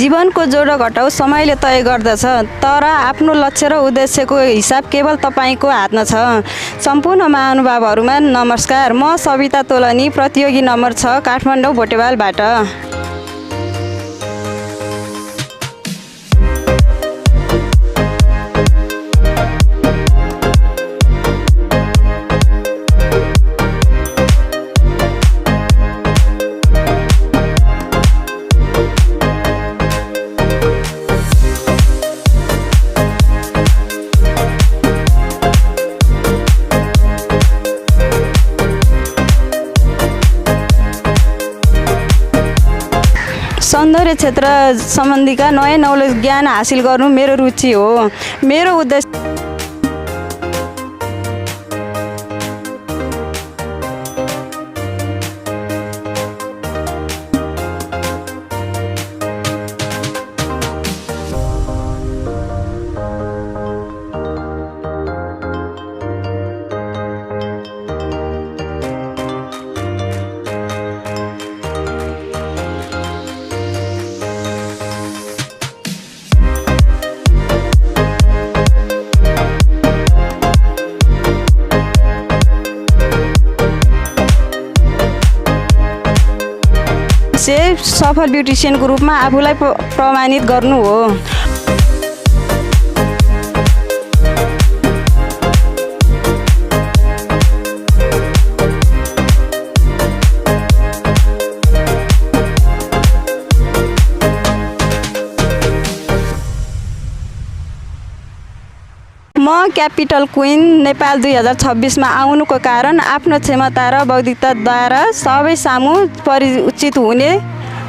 जीवनको जोडो घटाउ समयले तय गर्दछ, तर आफ्नो लक्ष्य र उद्देश्यको हिसाब केवल तपाईँको हातमा छ। सम्पूर्ण महानुभावहरूमा नमस्कार। म सविता तोलनी, प्रतियोगी नम्बर 6, काठमाडौँ भोटेवालबाट। सौन्दर्य क्षेत्र सम्बन्धीका नयाँ नौलो ज्ञान हासिल गर्नु मेरो रुचि हो। मेरो उद्देश्य सफल ब्युटिसियनको रूपमा आफूलाई प्रमाणित गर्नु हो। म क्यापिटल क्विन नेपाल 2026 मा आउनुको कारण आफ्नो क्षमता र बौद्धिकताद्वारा सबै सामु परिचित हुने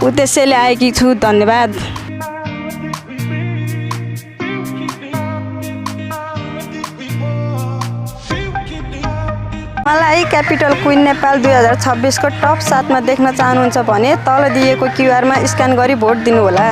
उद्देश्यले आएकी छु। धन्यवाद। मलाई क्यापिटल क्विन नेपाल 2026 को टप 7 मा देख्न चाहनुहुन्छ भने तल दिएको क्युआर मा स्क्यान गरी भोट दिनुहोला।